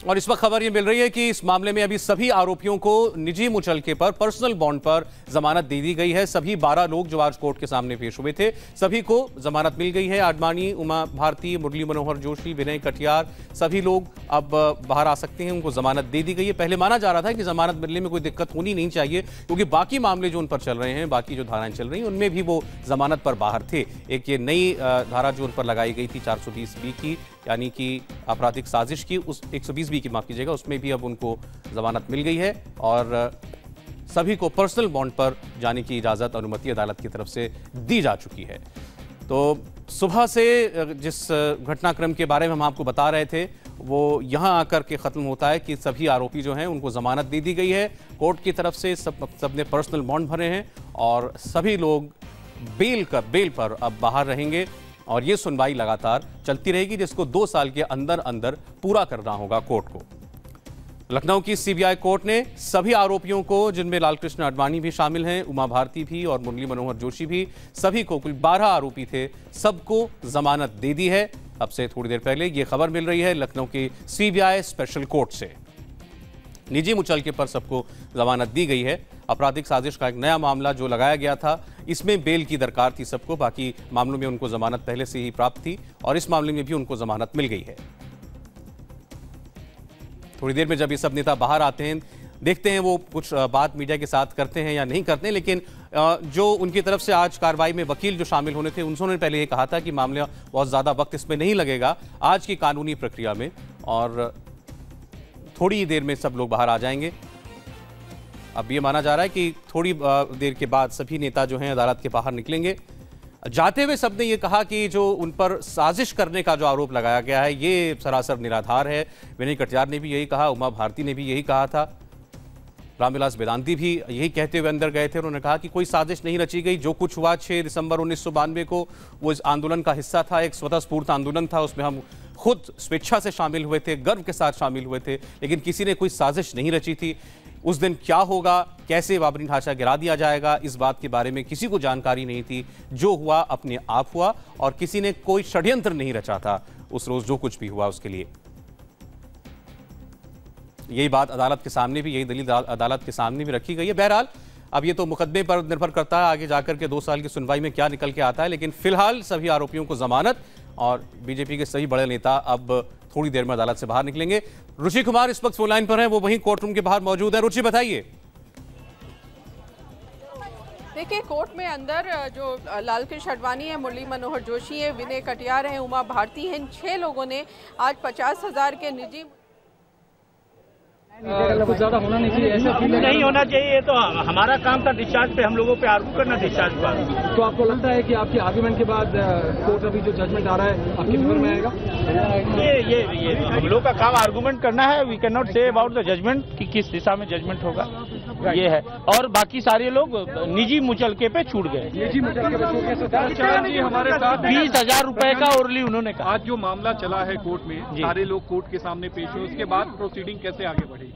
और इस वक्त खबर ये मिल रही है कि इस मामले में अभी सभी आरोपियों को निजी मुचलके पर पर्सनल बॉन्ड पर जमानत दे दी गई है। सभी 12 लोग जो आज कोर्ट के सामने पेश हुए थे, सभी को जमानत मिल गई है। आडवाणी, उमा भारती, मुरली मनोहर जोशी, विनय कटियार, सभी लोग अब बाहर आ सकते हैं, उनको जमानत दे दी गई है। पहले माना जा रहा था कि जमानत मिलने में कोई दिक्कत होनी नहीं चाहिए, क्योंकि बाकी मामले जो उन पर चल रहे हैं, बाकी जो धाराएं चल रही हैं, उनमें भी वो जमानत पर बाहर थे। एक ये नई धारा जो उन पर लगाई गई थी 420B की, यानी कि आपराधिक साजिश की, उस 120B की माफ कीजिएगा, उसमें भी अब उनको जमानत मिल गई है और सभी को पर्सनल बॉन्ड पर जाने की इजाजत अनुमति अदालत की तरफ से दी जा चुकी है। तो सुबह से जिस घटनाक्रम के बारे में हम आपको बता रहे थे, वो यहां आकर के खत्म होता है कि सभी आरोपी जो हैं उनको जमानत दे दी गई है कोर्ट की तरफ से। सबने पर्सनल बॉन्ड भरे हैं और सभी लोग बेल पर अब बाहर रहेंगे और ये सुनवाई लगातार चलती रहेगी, जिसको 2 साल के अंदर अंदर पूरा करना होगा कोर्ट को। लखनऊ की सीबीआई कोर्ट ने सभी आरोपियों को, जिनमें लालकृष्ण आडवाणी भी शामिल हैं, उमा भारती भी और मुरली मनोहर जोशी भी, सभी को, कुल 12 आरोपी थे, सबको जमानत दे दी है। अब से थोड़ी देर पहले ये खबर मिल रही है लखनऊ की सीबीआई स्पेशल कोर्ट से। निजी मुचलके पर सबको जमानत दी गई है। आपराधिक साजिश का एक नया मामला जो लगाया गया था, इसमें बेल की दरकार थी सबको, बाकी मामलों में उनको जमानत पहले से ही प्राप्त थी और इस मामले में भी उनको जमानत मिल गई है। थोड़ी देर में जब ये सब नेता बाहर आते हैं, देखते हैं वो कुछ बात मीडिया के साथ करते हैं या नहीं करते हैं, लेकिन जो उनकी तरफ से आज कार्रवाई में वकील जो शामिल होने थे, उन्होंने पहले ये कहा था कि मामला बहुत ज़्यादा वक्त इसमें नहीं लगेगा आज की कानूनी प्रक्रिया में और थोड़ी ही देर में सब लोग बाहर आ जाएंगे। अब ये माना जा रहा है कि थोड़ी देर के बाद सभी नेता जो हैं अदालत के बाहर निकलेंगे। जाते हुए सबने ये कहा कि जो उन पर साजिश करने का जो आरोप लगाया गया है, ये सरासर निराधार है। विनय कटियार ने भी यही कहा, उमा भारती ने भी यही कहा था, रामविलास वेदांती भी यही कहते हुए अंदर गए थे। उन्होंने कहा कि कोई साजिश नहीं रची गई। जो कुछ हुआ 6 दिसंबर 1992 को, वो इस आंदोलन का हिस्सा था, एक स्वतःस्फूर्त आंदोलन था, उसमें हम खुद स्वेच्छा से शामिल हुए थे, गर्व के साथ शामिल हुए थे, लेकिन किसी ने कोई साजिश नहीं रची थी। उस दिन क्या होगा, कैसे बाबरी ढांचा गिरा दिया जाएगा, इस बात के बारे में किसी को जानकारी नहीं थी। जो हुआ अपने आप हुआ और किसी ने कोई षड्यंत्र नहीं रचा था उस रोज जो कुछ भी हुआ उसके लिए। यही बात अदालत के सामने भी, यही दलील अदालत के सामने भी रखी गई है। बहरहाल अब ये तो मुकदमे पर निर्भर करता है आगे जाकर के 2 साल की सुनवाई में क्या निकल के आता है, लेकिन फिलहाल सभी आरोपियों को जमानत और बीजेपी के सभी बड़े नेता अब थोड़ी देर में अदालत से बाहर निकलेंगे। रुचि कुमार इस वक्त फोन लाइन पर हैं, वो वहीं कोर्ट रूम के बाहर मौजूद है। रुचि, बताइए। देखिए, कोर्ट में अंदर जो लालकृष्ण आडवाणी है, मुरली मनोहर जोशी है, विनय कटियार है, उमा भारती है, इन 6 लोगों ने आज 50,000 के निजी कुछ ज्यादा होना नहीं चाहिए, ऐसा नहीं होना चाहिए। तो हमारा काम था डिस्चार्ज पे हम लोगों पे आर्गू करना, डिस्चार्ज पर। तो आपको लगता है कि आपके आर्गुमेंट के बाद कोर्ट अभी जो जजमेंट आ रहा है आपके फेवर में आएगा? ये हम लोग का काम आर्गुमेंट करना है। We can not say about the judgement कि किस दिशा में जजमेंट होगा, ये है। और बाकी सारे लोग निजी मुचलके पे छूट गए। निजी मुचलके पे छूट गए। जी हमारे साथ 20,000 रुपए का ओरली उन्होंने कहा। आज जो मामला चला है कोर्ट में, सारे लोग कोर्ट के सामने पेश हुए, उसके बाद प्रोसीडिंग कैसे आगे बढ़ी?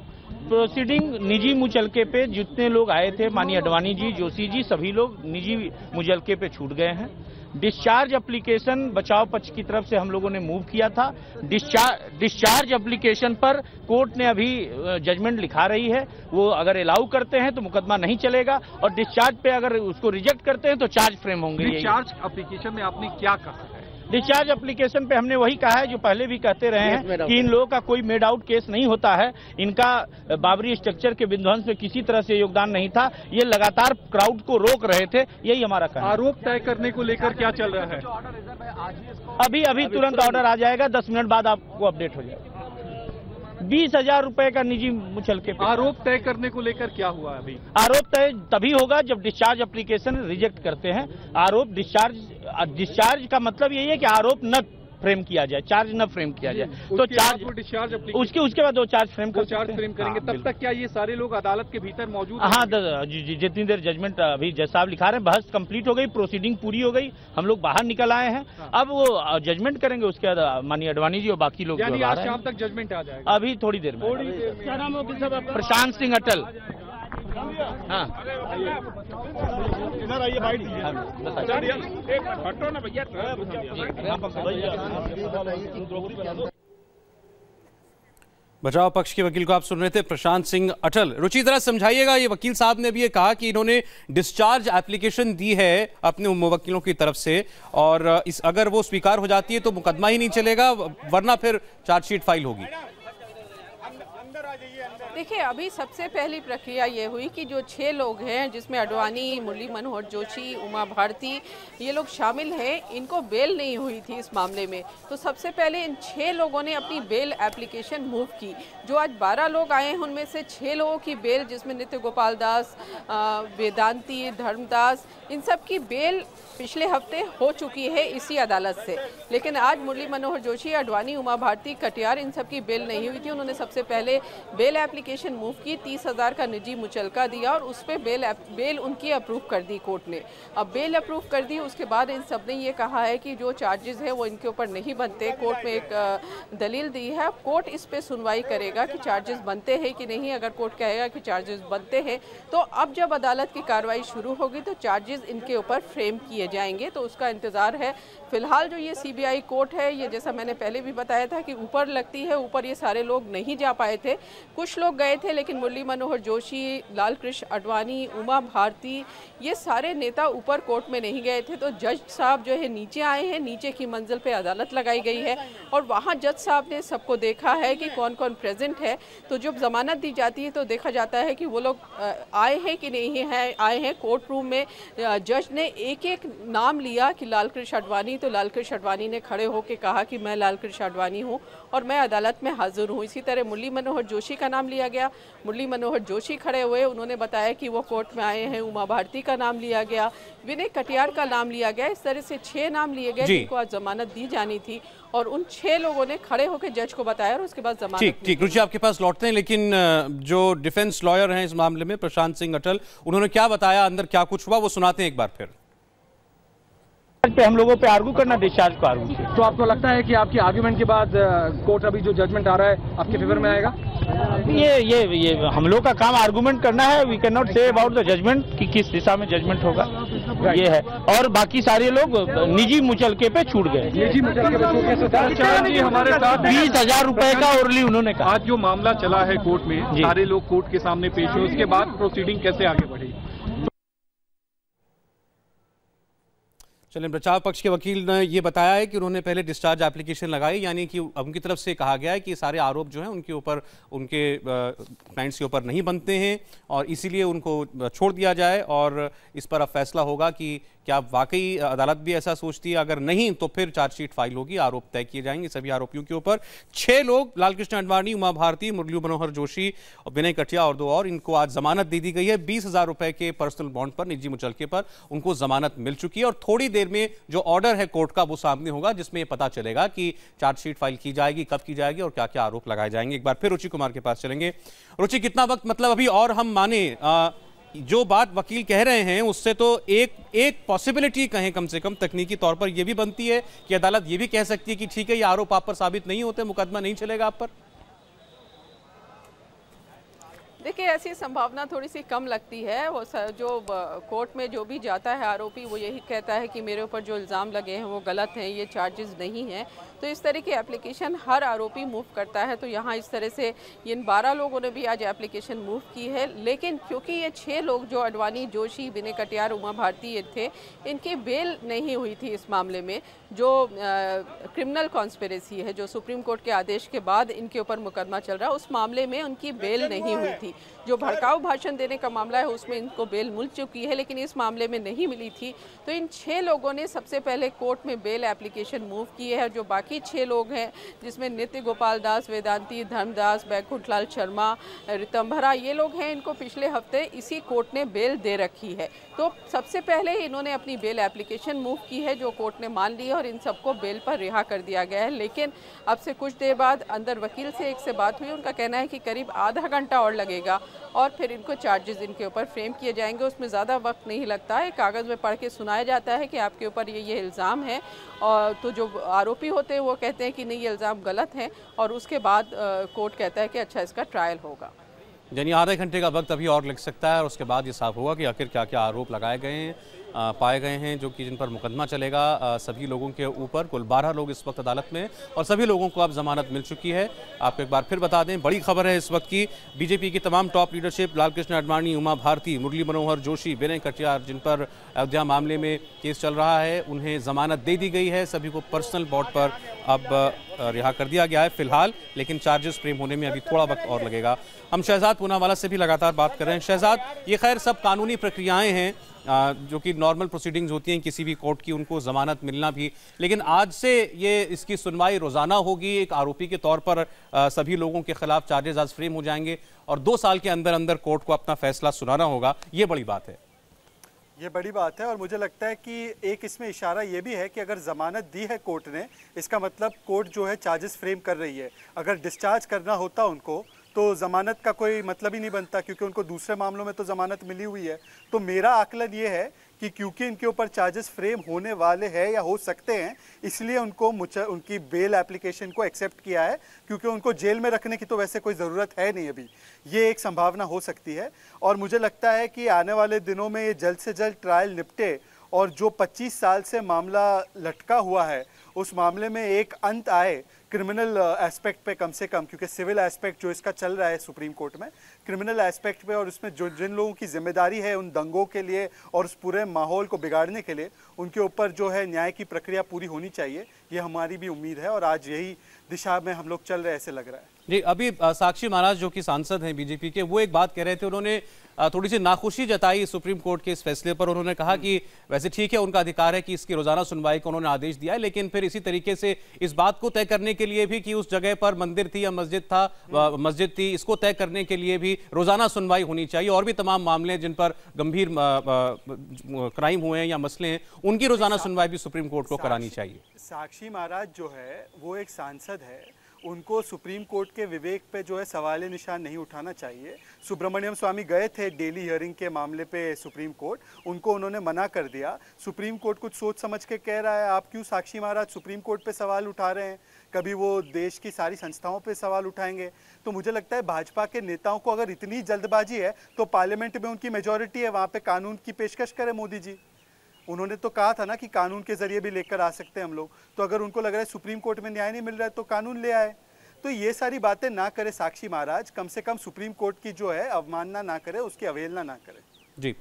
प्रोसीडिंग निजी मुचलके पे जितने लोग आए थे, माननीय आडवाणी जी, जोशी जी, सभी लोग निजी मुचलके पे छूट गए हैं। डिस्चार्ज एप्लीकेशन बचाव पक्ष की तरफ से हम लोगों ने मूव किया था। डिस्चार्ज एप्लीकेशन पर कोर्ट ने अभी जजमेंट लिखा रही है। वो अगर अलाउ करते हैं तो मुकदमा नहीं चलेगा और डिस्चार्ज पे अगर उसको रिजेक्ट करते हैं तो चार्ज फ्रेम होंगे। डिस्चार्ज एप्लीकेशन में आपने क्या कहा है? डिस्चार्ज एप्लीकेशन पे हमने वही कहा है जो पहले भी कहते रहे हैं कि इन लोगों का कोई मेड आउट केस नहीं होता है। इनका बाबरी स्ट्रक्चर के विध्वंस में किसी तरह से योगदान नहीं था। ये लगातार क्राउड को रोक रहे थे, यही हमारा कहना। आरोप तय करने को लेकर क्या चल रहा है? अभी तुरंत ऑर्डर आ जाएगा, 10 मिनट बाद आपको अपडेट हो जाएगा। 20,000 रुपए का निजी मुचलके पे। आरोप तय करने को लेकर क्या हुआ अभी? आरोप तय तभी होगा जब डिस्चार्ज एप्लीकेशन रिजेक्ट करते हैं। आरोप डिस्चार्ज का मतलब यही है कि आरोप न फ्रेम किया जाए, चार्ज न फ्रेम किया जाए, तो चार्ज डिस्चार्ज उसके बाद 2 चार्ज फ्रेम करेंगे। तब तक क्या ये सारे लोग अदालत के भीतर मौजूद? हाँ, जितनी देर जजमेंट अभी जज साहब लिखा रहे हैं, बहस कंप्लीट हो गई, प्रोसीडिंग पूरी हो गई, हम लोग बाहर निकल आए हैं। अब वो जजमेंट करेंगे, उसके बाद माननीय आडवाणी जी और बाकी लोग आज शाम तक जजमेंट आ जाएगा। अभी थोड़ी देर में। क्या नाम होगा? प्रशांत सिंह अटल। हाँ, इधर आइए, बाइट दीजिए। हटो ना भैया। बचाव पक्ष के वकील को आप सुन रहे थे, प्रशांत सिंह अटल। रुचि जरा समझाइएगा, ये वकील साहब ने भी ये कहा कि इन्होंने डिस्चार्ज एप्लीकेशन दी है अपने मुवक्किलों की तरफ से, और अगर वो स्वीकार हो जाती है तो मुकदमा ही नहीं चलेगा, वरना फिर चार्जशीट फाइल होगी। देखिए, अभी सबसे पहली प्रक्रिया ये हुई कि जो 6 लोग हैं, जिसमें अडवाणी, मुरली मनोहर जोशी, उमा भारती, ये लोग शामिल हैं, इनको बेल नहीं हुई थी इस मामले में। तो सबसे पहले इन 6 लोगों ने अपनी बेल एप्लीकेशन मूव की। जो आज 12 लोग आए हैं, उनमें से 6 लोगों की बेल, जिसमें नित्य गोपाल दास, वेदांती, धर्मदास, इन सब की बेल पिछले हफ्ते हो चुकी है इसी अदालत से। लेकिन आज मुरली मनोहर जोशी, अडवाणी, उमा भारती, कटियार, इन सब की बेल नहीं हुई थी। उन्होंने सबसे पहले बेल एप्लीकेशन मूव की, 30,000 का निजी मुचलका दिया और उस पर बेल उनकी अप्रूव कर दी कोर्ट ने। अब बेल अप्रूव कर दी, उसके बाद इन सब ने ये कहा है कि जो चार्जेस है वो इनके ऊपर नहीं बनते। कोर्ट में एक दलील दी है, कोर्ट इस पे सुनवाई करेगा कि चार्जेस बनते हैं कि नहीं। अगर कोर्ट कहेगा कि चार्जेस बनते हैं तो अब जब अदालत की कार्रवाई शुरू होगी तो चार्जेस इनके ऊपर फ्रेम किए जाएंगे, तो उसका इंतज़ार है। फिलहाल जो ये CBI कोर्ट है, ये जैसा मैंने पहले भी बताया था कि ऊपर लगती है, ऊपर ये सारे लोग नहीं जा पाए थे। कुछ लोग गए थे, लेकिन मुरली मनोहर जोशी, लाल कृष्ण अडवाणी, उमा भारती, ये सारे नेता ऊपर कोर्ट में नहीं गए थे। तो जज साहब जो है नीचे आए हैं, नीचे की मंजिल पे अदालत लगाई गई है और वहाँ जज साहब ने सबको देखा है कि कौन कौन प्रेजेंट है। तो जब जमानत दी जाती है तो देखा जाता है कि वो लोग आए हैं कि नहीं है। आए हैं कोर्ट रूम में, जज ने एक एक नाम लिया कि लाल कृष्ण अडवाणी, तो लाल कृष्ण अडवाणी ने खड़े होकर कहा कि मैं लाल कृष्ण अडवाणी हूँ और मैं अदालत में हाजिर हूँ। इसी तरह मुरली मनोहर जोशी का नाम लिया गया, मुरली मनोहर जोशी खड़े हुए, उन्होंने बताया कि वो कोर्ट में आए हैं। उमा भारती का नाम लिया गया, विनय कटियार का नाम लिया गया। इस तरह से 6 नाम लिए गए जिनको आज जमानत दी जानी थी और उन 6 लोगों ने खड़े होकर जज को बताया और उसके बाद जमानत। ठीक, रुचि आपके पास लौटते हैं, लेकिन जो डिफेंस लॉयर हैं इस मामले में, प्रशांत सिंह अटल, उन्होंने क्या बताया, अंदर क्या कुछ हुआ, वो सुनाते हैं एक बार फिर। पे हम लोगों पे आर्गू करना, डिस्चार्ज को आर्गू। तो आपको लगता है कि आपकी आर्ग्यूमेंट के बाद कोर्ट अभी जो जजमेंट आ रहा है आपके फेवर में आएगा? ये हम लोग का काम आर्गूमेंट करना है। We can not say about the judgement कि किस दिशा में जजमेंट होगा, ये है। और बाकी सारे लोग निजी मुचलके पे छूट गए। निजी मुचलके पे छूट गए हमारे साथ 20,000 रुपए का ओरली उन्होंने कहा। आज जो मामला चला है कोर्ट में, सारे लोग कोर्ट के सामने पेश हुए, उसके बाद प्रोसीडिंग कैसे आगे बढ़ी? चलिए, बचाव पक्ष के वकील ने ये बताया है कि उन्होंने पहले डिस्चार्ज एप्लीकेशन लगाई, यानी कि उनकी तरफ से कहा गया है कि सारे आरोप जो हैं उनके ऊपर, उनके क्लाइंट्स के ऊपर नहीं बनते हैं और इसीलिए उनको छोड़ दिया जाए और इस पर अब फैसला होगा कि क्या वाकई अदालत भी ऐसा सोचती है। अगर नहीं तो फिर चार्जशीट फाइल होगी, आरोप तय किए जाएंगे सभी आरोपियों के ऊपर। 6 लोग, लाल कृष्ण अडवाणी, उमा भारती, मुरली मनोहर जोशी और विनय कटिया और 2 और, इनको आज जमानत दे दी गई है। 20,000 रुपए के पर्सनल बॉन्ड पर, निजी मुचलके पर उनको जमानत मिल चुकी है और थोड़ी देर में जो ऑर्डर है कोर्ट का वो सामने होगा, जिसमें पता चलेगा कि चार्जशीट फाइल की जाएगी, कब की जाएगी और क्या क्या आरोप लगाए जाएंगे। एक बार फिर रुचि कुमार के पास चलेंगे। रुचि, कितना वक्त मतलब अभी और हम माने जो बात वकील कह रहे हैं उससे तो एक पॉसिबिलिटी कहें कम से कम तकनीकी तौर पर यह भी बनती है कि अदालत ये भी कह सकती है कि ठीक है, ये आरोप आप पर साबित नहीं होते, मुकदमा नहीं चलेगा आप पर। देखिए, ऐसी संभावना थोड़ी सी कम लगती है। वो जो कोर्ट में जो भी जाता है आरोपी, वो यही कहता है कि मेरे ऊपर जो इल्ज़ाम लगे हैं वो गलत हैं, ये चार्जेस नहीं हैं। तो इस तरह की एप्लीकेशन हर आरोपी मूव करता है। तो यहाँ इस तरह से इन 12 लोगों ने भी आज एप्लीकेशन मूव की है, लेकिन क्योंकि ये 6 लोग जो अडवाणी, जोशी, विनय कटियार, उमा भारती ये थे, इनकी बेल नहीं हुई थी इस मामले में। जो क्रिमिनल कॉन्स्पिरेसी है, जो सुप्रीम कोर्ट के आदेश के बाद इनके ऊपर मुकदमा चल रहा है, उस मामले में उनकी बेल नहीं हुई थी। जो भड़काऊ भाषण देने का मामला है उसमें इनको बेल मिल चुकी है, लेकिन इस मामले में नहीं मिली थी। तो इन 6 लोगों ने सबसे पहले कोर्ट में बेल एप्लीकेशन मूव की है। जो बाकी 6 लोग हैं, जिसमें नित्य गोपाल दास, वेदांती, धर्मदास, बैकुंठलाल शर्मा, रितंभरा, ये लोग हैं, इनको पिछले हफ्ते इसी कोर्ट ने बेल दे रखी है। तो सबसे पहले इन्होंने अपनी बेल एप्लीकेशन मूव की है, जो कोर्ट ने मान ली है और इन सबको बेल पर रिहा कर दिया गया है। लेकिन अब से कुछ देर बाद अंदर वकील से एक से बात हुई, उनका कहना है कि करीब आधा घंटा और लगेगा और फिर इनको चार्जेस इनके ऊपर फ्रेम किए जाएंगे। उसमें ज़्यादा वक्त नहीं लगता है, कागज़ में पढ़ के सुनाया जाता है कि आपके ऊपर ये इल्ज़ाम है, और तो जो आरोपी होते हैं वो कहते हैं कि नहीं, ये इल्ज़ाम गलत है, और उसके बाद कोर्ट कहता है कि अच्छा, इसका ट्रायल होगा। यानी आधे घंटे का वक्त अभी और लग सकता है और उसके बाद ये साफ होगा कि आखिर क्या क्या आरोप लगाए गए हैं। पाए गए हैं जो कि जिन पर मुकदमा चलेगा सभी लोगों के ऊपर। कुल 12 लोग इस वक्त अदालत में और सभी लोगों को अब जमानत मिल चुकी है। आपको एक बार फिर बता दें, बड़ी खबर है इस वक्त की, बीजेपी की तमाम टॉप लीडरशिप लालकृष्ण आडवाणी, उमा भारती, मुरली मनोहर जोशी, विनय कटियार, जिन पर अयोध्या मामले में केस चल रहा है, उन्हें जमानत दे दी गई है। सभी को पर्सनल बॉन्ड पर अब रिहा कर दिया गया है फिलहाल, लेकिन चार्जेस फ्रेम होने में अभी थोड़ा वक्त और लगेगा। हम शहजाद पूनावाला से भी लगातार बात कर रहे हैं। शहजाद, ये खैर सब कानूनी प्रक्रियाएं हैं जो कि नॉर्मल प्रोसीडिंग्स होती हैं किसी भी कोर्ट की, उनको जमानत मिलना भी, लेकिन आज से ये इसकी सुनवाई रोजाना होगी। एक आरोपी के तौर पर सभी लोगों के खिलाफ चार्जेस आज फ्रेम हो जाएंगे और 2 साल के अंदर अंदर कोर्ट को अपना फैसला सुनाना होगा। ये बड़ी बात है। ये बड़ी बात है और मुझे लगता है कि एक इसमें इशारा ये भी है कि अगर ज़मानत दी है कोर्ट ने, इसका मतलब कोर्ट जो है चार्जेस फ्रेम कर रही है। अगर डिस्चार्ज करना होता उनको तो ज़मानत का कोई मतलब ही नहीं बनता, क्योंकि उनको दूसरे मामलों में तो ज़मानत मिली हुई है। तो मेरा आकलन ये है कि क्योंकि इनके ऊपर चार्जेस फ्रेम होने वाले हैं या हो सकते हैं, इसलिए उनको उनकी बेल एप्लीकेशन को एक्सेप्ट किया है, क्योंकि उनको जेल में रखने की तो वैसे कोई ज़रूरत है नहीं अभी। ये एक संभावना हो सकती है और मुझे लगता है कि आने वाले दिनों में ये जल्द से जल्द ट्रायल निपटे और जो 25 साल से मामला लटका हुआ है उस मामले में एक अंत आए क्रिमिनल एस्पेक्ट पे कम से कम, क्योंकि सिविल एस्पेक्ट जो इसका चल रहा है सुप्रीम कोर्ट में, क्रिमिनल एस्पेक्ट पे और उसमें जो जिन लोगों की जिम्मेदारी है उन दंगों के लिए और उस पूरे माहौल को बिगाड़ने के लिए, उनके ऊपर जो है न्याय की प्रक्रिया पूरी होनी चाहिए। ये हमारी भी उम्मीद है और आज यही दिशा में हम लोग चल रहे हैं ऐसे लग रहा है। जी, अभी साक्षी महाराज जो कि सांसद हैं बीजेपी के, वो एक बात कह रहे थे, उन्होंने थोड़ी सी नाखुशी जताई सुप्रीम कोर्ट के इस फैसले पर। उन्होंने कहा कि वैसे ठीक है, उनका अधिकार है कि इसकी रोजाना सुनवाई का उन्होंने आदेश दिया है, लेकिन फिर इसी तरीके से इस बात को तय करने के लिए भी कि उस जगह पर मंदिर थी या मस्जिद थी, इसको तय करने के लिए भी रोजाना सुनवाई होनी चाहिए। और भी तमाम मामले जिन पर गंभीर क्राइम हुए हैं या मसले हैं, उनकी रोजाना सुनवाई भी सुप्रीम कोर्ट को करानी चाहिए। साक्षी महाराज जो है वो एक सांसद है, उनको सुप्रीम कोर्ट के विवेक पे जो है सवाल निशान नहीं उठाना चाहिए। सुब्रमण्यम स्वामी गए थे डेली हियरिंग के मामले पे सुप्रीम कोर्ट, उनको उन्होंने मना कर दिया। सुप्रीम कोर्ट कुछ सोच समझ के कह रहा है, आप क्यों साक्षी महाराज सुप्रीम कोर्ट पे सवाल उठा रहे हैं, कभी वो देश की सारी संस्थाओं पे सवाल उठाएंगे। तो मुझे लगता है भाजपा के नेताओं को अगर इतनी जल्दबाजी है तो पार्लियामेंट में उनकी मेजोरिटी है, वहाँ पे कानून की पेशकश करें मोदी जी। उन्होंने तो कहा था ना कि कानून के जरिए भी लेकर आ सकते हैं हम लोग। तो अगर उनको लग रहा है सुप्रीम कोर्ट में न्याय नहीं मिल रहा है तो कानून ले आए। तो ये सारी बातें ना करे साक्षी महाराज, कम से कम सुप्रीम कोर्ट की जो है अवमानना ना करे, उसकी अवहेलना ना करे। जी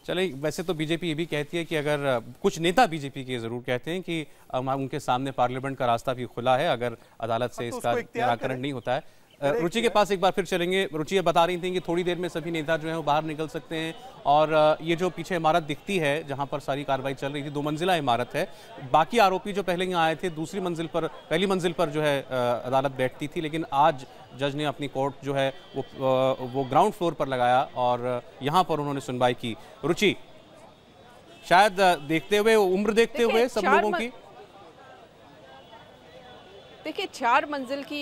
चले, वैसे तो बीजेपी ये भी कहती है कि अगर कुछ नेता बीजेपी के जरूर कहते हैं कि उनके सामने पार्लियामेंट का रास्ता भी खुला है अगर अदालत से इसका निराकरण नहीं होता है। रुचि के पास एक बार फिर चलेंगे। रुचि बता रही थी कि थोड़ी देर में सभी नेता जो हैं वो बाहर निकल सकते हैं और ये जो पीछे इमारत दिखती है जहां पर सारी कार्रवाई चल रही थी, 2 मंजिला इमारत है। बाकी आरोपी जो पहले यहाँ आए थे दूसरी मंजिल पर, पहली मंजिल पर जो है अदालत बैठती थी, लेकिन आज जज ने अपनी कोर्ट जो है वो ग्राउंड फ्लोर पर लगाया और यहाँ पर उन्होंने सुनवाई की। रुचि, शायद देखते हुए, उम्र देखते हुए सब लोगों की, देखिए 4 मंजिल की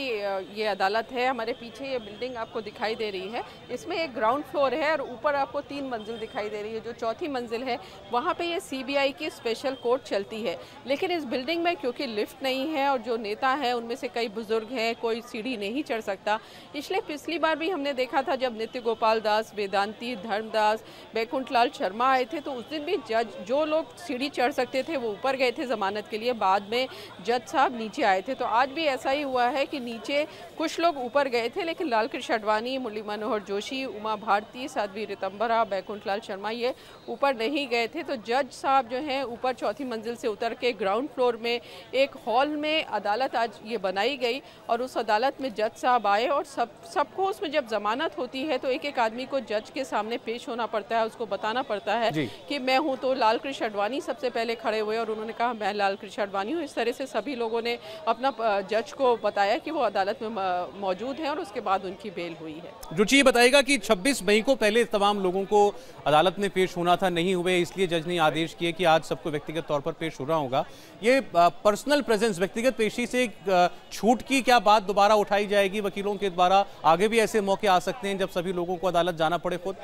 ये अदालत है। हमारे पीछे ये बिल्डिंग आपको दिखाई दे रही है, इसमें एक ग्राउंड फ्लोर है और ऊपर आपको 3 मंजिल दिखाई दे रही है। जो चौथी मंजिल है वहाँ पे ये सीबीआई की स्पेशल कोर्ट चलती है, लेकिन इस बिल्डिंग में क्योंकि लिफ्ट नहीं है और जो नेता हैं उनमें से कई बुजुर्ग हैं, कोई सीढ़ी नहीं चढ़ सकता। इसलिए पिछली बार भी हमने देखा था जब नित्य गोपाल दास, वेदांती, धर्मदास, बैकुंठलाल शर्मा आए थे, तो उस दिन भी जज, जो लोग सीढ़ी चढ़ सकते थे वो ऊपर गए थे जमानत के लिए, बाद में जज साहब नीचे आए थे। तो आज भी ऐसा ही हुआ है कि नीचे कुछ लोग ऊपर गए थे, लेकिन लालकृष्ण आडवाणी, मुरली मनोहर जोशी, उमा भारती, साध्वी रितंबरा, बैकुंठलाल शर्मा ये ऊपर नहीं गए थे। तो जज साहब जो हैं ऊपर चौथी मंजिल से उतर के ग्राउंड फ्लोर में एक हॉल में अदालत आज ये बनाई गई और उस अदालत में जज साहब आए और सबको उसमें जब जमानत होती है तो एक एक आदमी को जज के सामने पेश होना पड़ता है, उसको बताना पड़ता है कि मैं हूँ। तो लालकृष्ण आडवाणी सबसे पहले खड़े हुए और उन्होंने कहा मैं लालकृष्ण आडवाणी हूँ। इस तरह से सभी लोगों ने अपना जज को बताया कि वो अदालत में मौजूद हैं और उसके बाद उनकी बेल हुई है। रुचि ये बताएगा कि 26 मई को पहले तमाम लोगों को अदालत में पेश होना था, नहीं हुए, इसलिए जज ने आदेश किए कि आज सबको व्यक्तिगत तौर पर पेश होना होगा। ये पर्सनल प्रेजेंस, व्यक्तिगत पेशी से छूट की क्या बात दोबारा उठाई जाएगी वकीलों के द्वारा? आगे भी ऐसे मौके आ सकते हैं जब सभी लोगों को अदालत जाना पड़े खुद?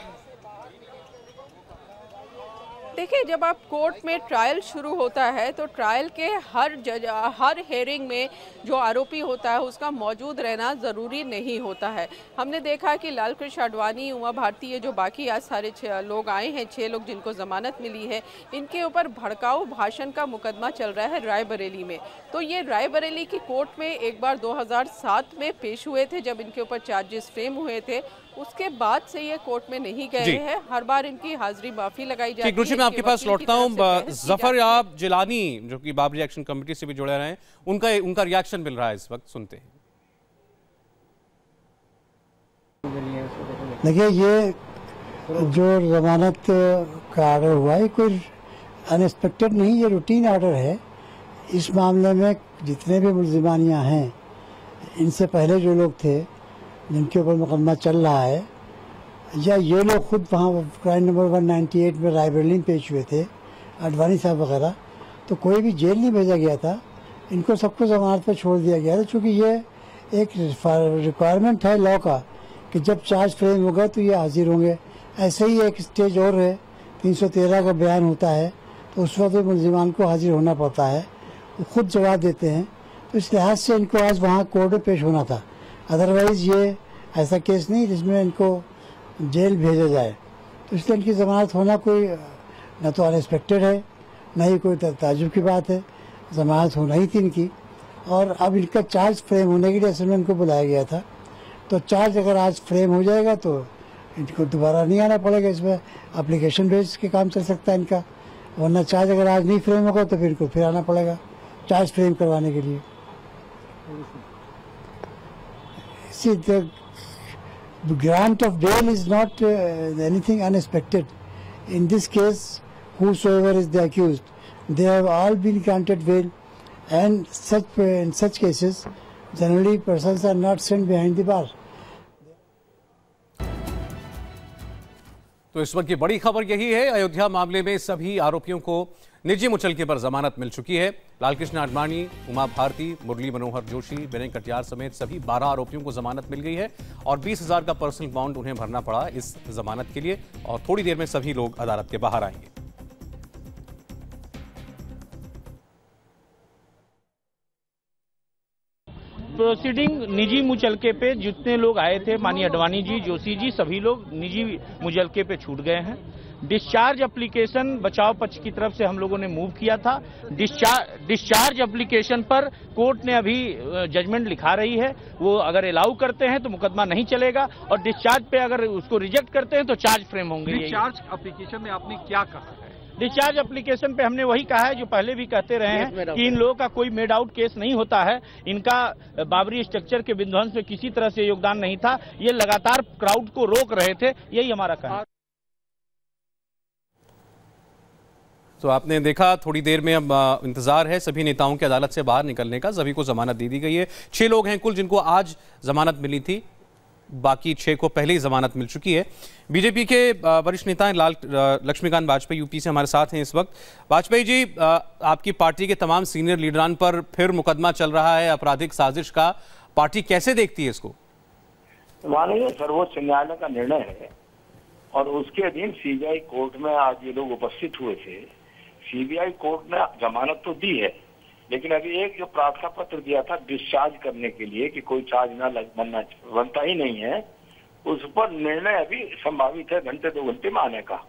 देखिए, जब आप कोर्ट में ट्रायल शुरू होता है तो ट्रायल के हर हेयरिंग में जो आरोपी होता है उसका मौजूद रहना ज़रूरी नहीं होता है। हमने देखा कि लाल कृष्ण आडवाणी, उमा भारती, ये जो बाकी आज सारे लोग आए हैं, 6 लोग जिनको ज़मानत मिली है, इनके ऊपर भड़काऊ भाषण का मुकदमा चल रहा है रायबरेली में। तो ये रायबरेली की कोर्ट में एक बार 2007 में पेश हुए थे जब इनके ऊपर चार्जेस फ्रेम हुए थे। उसके बाद से ये कोर्ट में नहीं गए हैं। हर बार इनकी हाजिरी माफी लगाई जाती है। रुचि, मैं आपके पास लौटता हूँ। जफर याब जिलानी जो कि बाबरी एक्शन कमेटी से भी जुड़े रहे हैं, उनका रिएक्शन मिल रहा है इस वक्त, सुनते हैं। देखिए, ये जो जमानत का ऑर्डर हुआ है कोई अनएक्सपेक्टेड नहीं, ये रूटीन ऑर्डर है। इस मामले में जितने भी मुलजिमानियाँ हैं, इनसे पहले जो लोग थे जिनके ऊपर मुकदमा चल रहा है, या ये लोग खुद वहाँ क्राइम नंबर 198 में रायबरेली में पेश हुए थे, आडवाणी साहब वगैरह, तो कोई भी जेल नहीं भेजा गया था। इनको सबको जमानत पर छोड़ दिया गया था, क्योंकि ये एक रिक्वायरमेंट है लॉ का कि जब चार्ज फ्रेम होगा तो ये हाजिर होंगे। ऐसे ही एक स्टेज और है, 313 का बयान होता है तो उस वक्त मुलजिमान को हाजिर होना पड़ता है, वो खुद जवाब देते हैं। तो इस लिहाज से इनको आज वहाँ कोर्ट में पेश होना था। अदरवाइज ये ऐसा केस नहीं जिसमें इनको जेल भेजा जाए। तो इसलिए इनकी जमानत होना कोई न तो अनएक्सपेक्टेड है, न ही कोई ताज्जुब की बात है। जमानत होना ही थी इनकी। और अब इनका चार्ज फ्रेम होने के लिए असल में इनको बुलाया गया था। तो चार्ज अगर आज फ्रेम हो जाएगा तो इनको दोबारा नहीं आना पड़ेगा, इसमें एप्लीकेशन बेस के काम चल सकता है इनका। वरना चार्ज अगर आज नहीं फ्रेम होगा तो फिर इनको फिर आना पड़ेगा चार्ज फ्रेम करवाने के लिए। See, the grant of bail is not anything unexpected. In this case, whosoever is the accused, they have all been granted bail, and in such cases, generally persons are not sent behind the bar. तो इस वक्त की बड़ी खबर यही है, अयोध्या मामले में सभी आरोपियों को निजी मुचलके पर जमानत मिल चुकी है। लालकृष्ण आडवाणी, उमा भारती, मुरली मनोहर जोशी, विनय कटियार समेत सभी 12 आरोपियों को जमानत मिल गई है और 20,000 का पर्सनल बॉन्ड उन्हें भरना पड़ा इस जमानत के लिए। और थोड़ी देर में सभी लोग अदालत के बाहर आएंगे। प्रोसीडिंग निजी मुचलके पे जितने लोग आए थे, माननीय आडवाणी जी, जोशी जी, सभी लोग निजी मुचलके पे छूट गए हैं। डिस्चार्ज एप्लीकेशन बचाव पक्ष की तरफ से हम लोगों ने मूव किया था। डिस्चार्ज एप्लीकेशन पर कोर्ट ने अभी जजमेंट लिखा रही है। वो अगर अलाउ करते हैं तो मुकदमा नहीं चलेगा, और डिस्चार्ज पे अगर उसको रिजेक्ट करते हैं तो चार्ज फ्रेम होंगे। डिस्चार्ज एप्लीकेशन में आपने क्या कहा है? डिस्चार्ज एप्लीकेशन पे हमने वही कहा है जो पहले भी कहते रहे हैं कि इन लोगों का कोई मेड आउट केस नहीं होता है। इनका बाबरी स्ट्रक्चर के विध्वंस में किसी तरह से योगदान नहीं था। ये लगातार क्राउड को रोक रहे थे, यही हमारा कहना है। तो आपने देखा, थोड़ी देर में अब इंतजार है सभी नेताओं के अदालत से बाहर निकलने का। सभी को जमानत दे दी गई है। 6 लोग हैं कुल जिनको आज जमानत मिली थी, बाकी 6 को पहले ही जमानत मिल चुकी है। बीजेपी के वरिष्ठ नेता लक्ष्मीकांत वाजपेयी यूपी से हमारे साथ हैं इस वक्त। वाजपेयी जी, आपकी पार्टी के तमाम सीनियर लीडरान पर फिर मुकदमा चल रहा है आपराधिक साजिश का, पार्टी कैसे देखती है इसको? माननीय सर्वोच्च न्यायालय का निर्णय है और उसके अधीन सीबीआई कोर्ट में आज ये लोग उपस्थित हुए थे। सीबीआई कोर्ट ने जमानत तो दी है, लेकिन अभी एक जो प्रार्थना पत्र दिया था डिस्चार्ज करने के लिए कि कोई चार्ज ना बनता ही नहीं है, उस पर निर्णय अभी संभावित है घंटे 2 घंटे में आने का।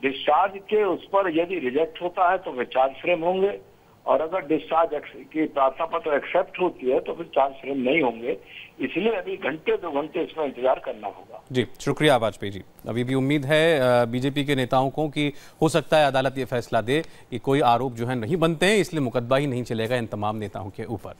डिस्चार्ज के उस पर यदि रिजेक्ट होता है तो फिर चार्ज फ्रेम होंगे, और अगर डिस्चार्ज की प्रार्थना पत्र एक्सेप्ट होती है तो फिर चार्ज फ्रेम नहीं होंगे। इसलिए अभी घंटे 2 घंटे इसमें इंतजार करना होगा। जी, शुक्रिया वाजपेयी जी। अभी भी उम्मीद है बीजेपी के नेताओं को कि हो सकता है अदालत ये फैसला दे कि कोई आरोप जो है नहीं बनते हैं, इसलिए मुकदमा ही नहीं चलेगा इन तमाम नेताओं के ऊपर।